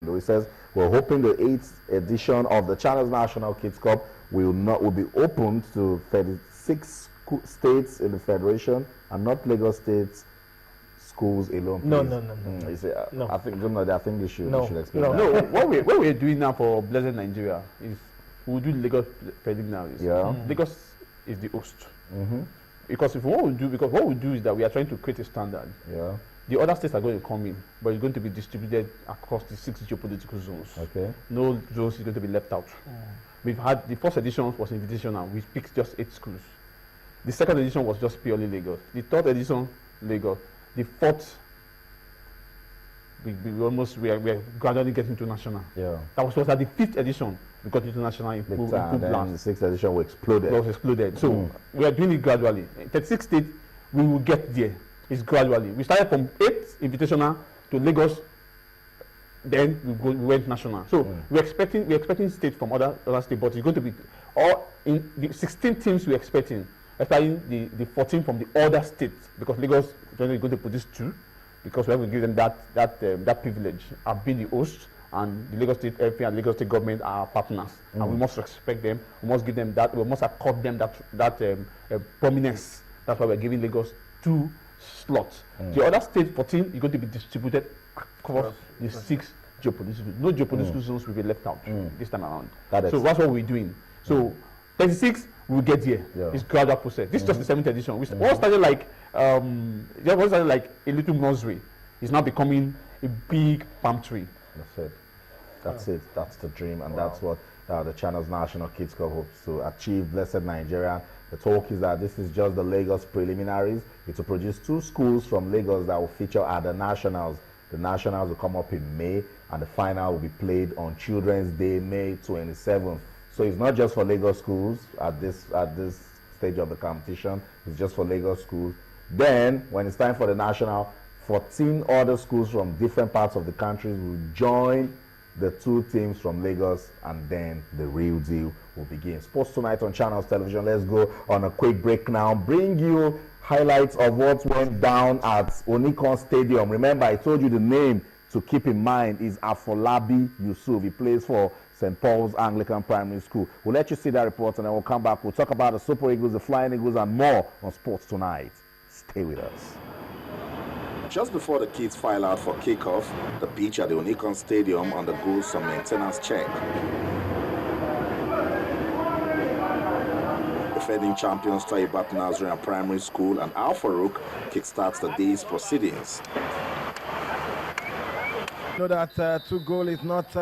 He says, we're hoping the 8th edition of the Channels National Kids Cup will be opened to 36 states in the federation and not Lagos State schools alone. No. You say, No. I think they should explain No. that. No, what we're doing now for Blessed Nigeria is we'll do Lagos Preliminaries. Yeah. Lagos is the host. Because what we do is that we are trying to create a standard. Yeah. The other states are going to come in, but it's going to be distributed across the 6 geopolitical zones. Okay. No zones is going to be left out. We've had the first edition was invitational. We picked just 8 schools. The second edition was just purely Lagos. The third edition, Lagos. The fourth, we are gradually getting to national. Yeah. That was at the 5th edition. We got into national in full Then the blast. 6th edition was exploded. It was exploded. So we are doing it gradually. 36 states, we will get there. It's gradually. We started from 8th invitational to Lagos, then we went national. So we're expecting states from other states, but it's going to be all in the 16 teams we're expecting the 14 from the other states, because Lagos is going to produce 2, because we have to give them that privilege of being the host, and the Lagos State LP and Lagos State government are partners, and we must respect them. We must give them that. We must accord them that prominence. That's why we're giving Lagos 2 slots. The other state 14 is going to be distributed across the 6 geopolitical. No geopolitical zones will be left out this time around. So that's what we're doing. So 36 we'll get here. It's gradual process. This is just the 7th edition. We started like a little nursery. It's now becoming a big palm tree. That's it. That's the dream, and that's what the Channels National Kids Cup hopes to achieve. Blessed Nigeria. The talk is that this is just the Lagos preliminaries. It will produce 2 schools from Lagos that will feature at the nationals. The nationals will come up in May, and the final will be played on Children's Day, May 27th. So it's not just for Lagos schools at this stage of the competition. It's just for Lagos schools. Then, when it's time for the national, 14 other schools from different parts of the country will join the 2 teams from Lagos, and then the real deal will begin. Sports Tonight on Channels Television. Let's go on a quick break now. Bring you highlights of what went down at Onikon Stadium. Remember, I told you the name to keep in mind is Afolabi Yusuf. He plays for St. Paul's Anglican Primary School. We'll let you see that report, and then we'll come back. We'll talk about the Super Eagles, the Flying Eagles, and more on Sports Tonight. Stay with us. Just before the kids file out for kickoff, the pitch at the Onikon Stadium undergoes some maintenance check. Defending champions Taibat Nazarian Primary School and Al Farouk kickstarts the day's proceedings. Know that 2 goal is not.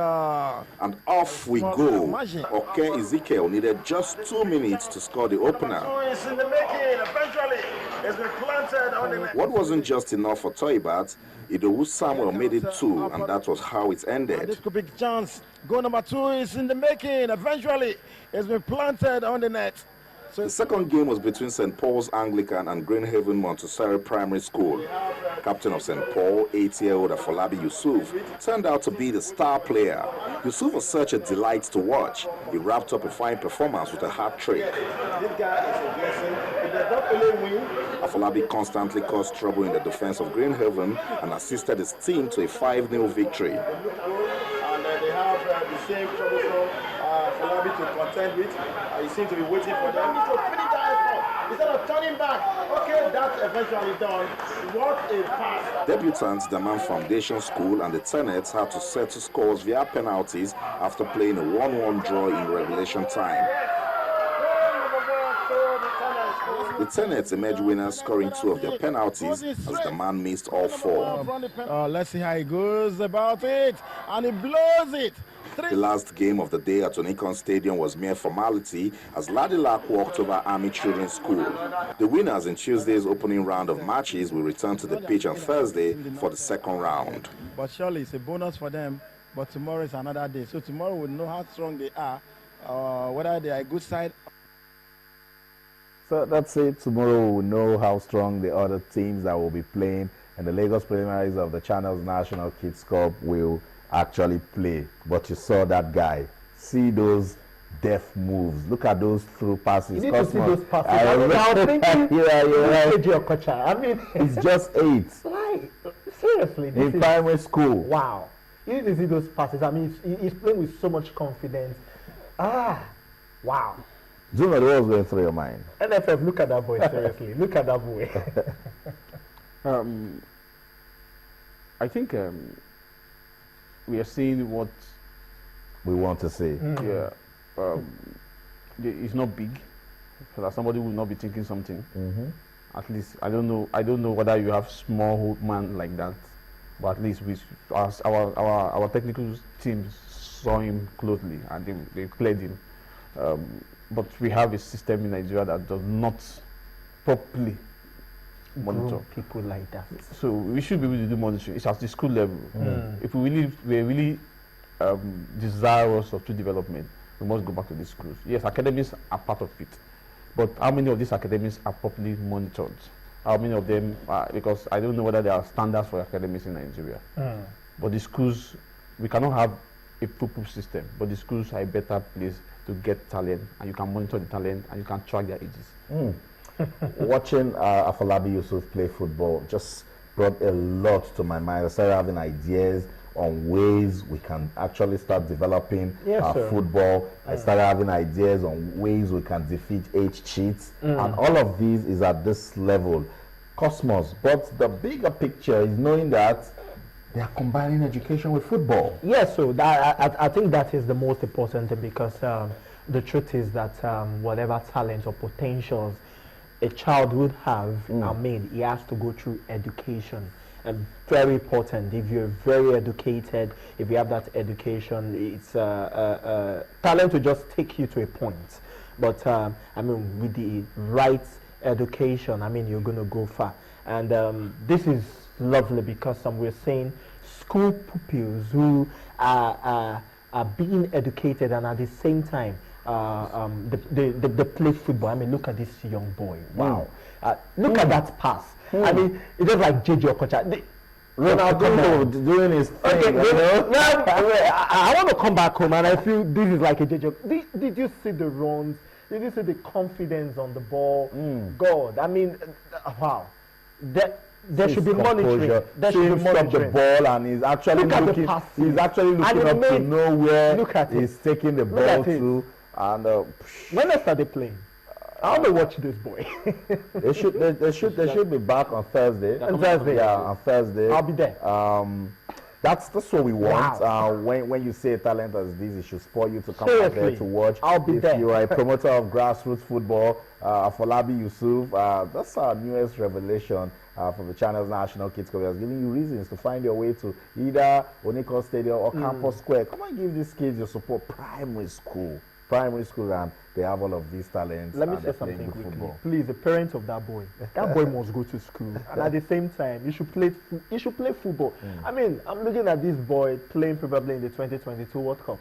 And off we go. Imagine. Okay, Ezekiel needed just 2 minutes to score the opener. It's in the making. Eventually, it's been planted on the net. What wasn't just enough for Toibat, Idowu Samuel made it 2, and that was how it ended. This could be a chance. Goal number 2 is in the making. Eventually, it's been planted on the net. The second game was between St. Paul's Anglican and Greenhaven Montessori Primary School. Captain of St. Paul, 8-year-old Afolabi Yusuf, turned out to be the star player. Yusuf was such a delight to watch. He wrapped up a fine performance with a hat trick. This guy is a blessing. If they don't only win. Afolabi constantly caused trouble in the defense of Greenhaven and assisted his team to a 5-0 victory. And they have the same troublesome Afolabi to contend with. You seem to be waiting for them. So finish that effort. Instead of turning back, okay, that's eventually done. What a pass. Debutants Daman Foundation School and the Tenets had to settle scores via penalties after playing a 1-1 draw in regulation time. The Tenets emerged winners, scoring 2 of their penalties as the man missed all 4. Let's see how he goes about it. And he blows it. The last game of the day at Onikon Stadium was mere formality as Ladilak walked over Army Children's School. The winners in Tuesday's opening round of matches will return to the pitch on Thursday for the second round. But surely it's a bonus for them. But tomorrow is another day. So tomorrow we'll know how strong they are, whether they are a good side. So that's it. Tomorrow we'll know how strong the other teams that will be playing, and the Lagos preliminaries of the Channels National Kids Cup will actually play. But you saw that guy. See those deft moves. Look at those through passes. You need to see those passes. I was thinking, you're right. I mean, it's just 8. Like, seriously. In primary school. Wow. You need to see those passes. I mean, he's playing with so much confidence. Wow. Do you know what was going through your mind? NFF, look at that boy, seriously. Look at that boy. I think we are seeing what We want to see. yeah it's not big. So that somebody will not be thinking something. At least I don't know whether you have small man like that, but at least our technical team saw him closely and they cleared him. But we have a system in Nigeria that does not properly monitor people like that. So we should be able to do monitoring. It's at the school level. If we're really desirous of true development, we must go back to the schools. Yes, academies are part of it, but how many of these academies are properly monitored? How many of them are, because I don't know whether there are standards for academies in Nigeria. But the schools, we cannot have a foolproof system, but the schools are a better place to get talent, and you can monitor the talent, and you can track their ages. Watching Afolabi Yusuf play football just brought a lot to my mind. I started having ideas on ways we can actually start developing football. I started having ideas on ways we can defeat age cheats, and all of these is at this level. Cosmos, but the bigger picture is knowing that they are combining education with football. Yes, so that, I think that is the most important thing, because the truth is that whatever talent or potentials a child would have, I mean, he has to go through education. And very important, if you're very educated, if you have that education, it's talent will just take you to a point. But I mean, with the right education, I mean, you're going to go far. And this is lovely, because we're saying school pupils who are being educated and at the same time they play football. I mean, look at this young boy. Wow. Look at that pass. I mean, it's just like JJ Okocha. Ronaldo doing his thing. I want to come back home, and I feel this is like a JJ. Did you see the runs? Did you see the confidence on the ball? God, I mean, wow. There should be monitoring. There should be monitoring. The ball, and he's actually looking. He's actually looking up to know where he's taking the ball to. And when I started playing, I want to watch this boy. they should be back on Thursday. On Thursday, yeah, on Thursday. I'll be there. That's what we want. Wow. When you say talent as this, it should spur you to come out Seriously, there to watch. I'll be there. If you are a promoter of grassroots football, Afolabi Yusuf, that's our newest revelation from the Channels National Kids Club. He has given you reasons to find your way to either Oniko Stadium or Campus Square. Come and give these kids your support. Primary school, and they have all of these talents. Let me say something quickly. Please, the parents of that boy must go to school, and at the same time, he should play football. I mean, I'm looking at this boy playing probably in the 2022 World Cup.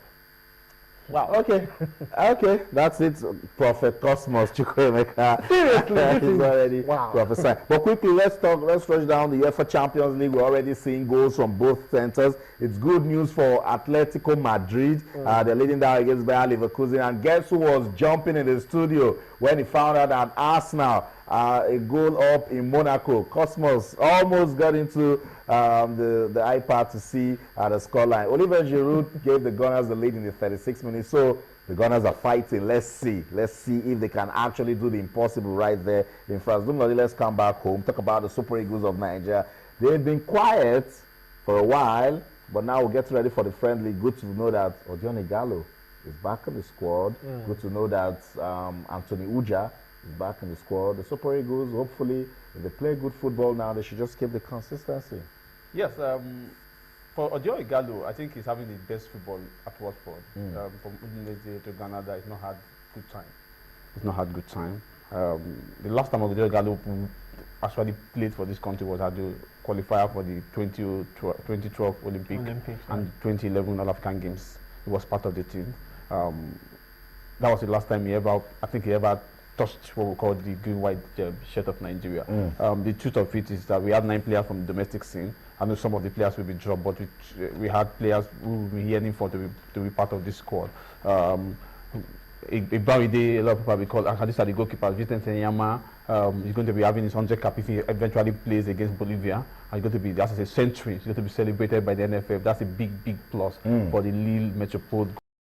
Wow. Okay, that's it. Prophet Cosmos Chukwuemeka. Seriously, he's already wow. prophesying. But quickly, let's rush down the UEFA Champions League. We're already seeing goals from both centers. It's good news for Atletico Madrid. They're leading down against Bayer Leverkusen. And guess who was jumping in the studio when he found out that Arsenal a goal up in Monaco? Cosmos almost got into the iPad to see the scoreline. Olivier Giroud gave the Gunners the lead in the 36th minute. So the Gunners are fighting. Let's see if they can actually do the impossible right there in France. Let's come back home. Talk about the Super Eagles of Nigeria. They've been quiet for a while, but now we'll get ready for the friendly. Good to know that Odion Igalo is back in the squad. Good to know that Anthony Uja is back in the squad. The Super Eagles, hopefully, if they play good football now, they should just keep the consistency. Yes, for Odion Igalo, I think he's having the best football at Watford. From Udinese to Granada, he's not had good time. The last time Odion Igalo actually played for this country was at the qualifier for the 2012 Olympics and 2011 All African Games. He was part of the team. That was the last time he ever touched what we call the green-white shirt of Nigeria. The truth of it is that we had 9 players from the domestic scene. I know some of the players will be dropped, but we had players who will be yearning for to be part of this squad. Bawide, a lot of people will call Akadisa the goalkeeper. Vincent Enyama is going to be having his 100 cap if he eventually plays against Bolivia. And it's going to be, that's a century. It's going to be celebrated by the NFF. That's a big, big plus for the Lille Metropole.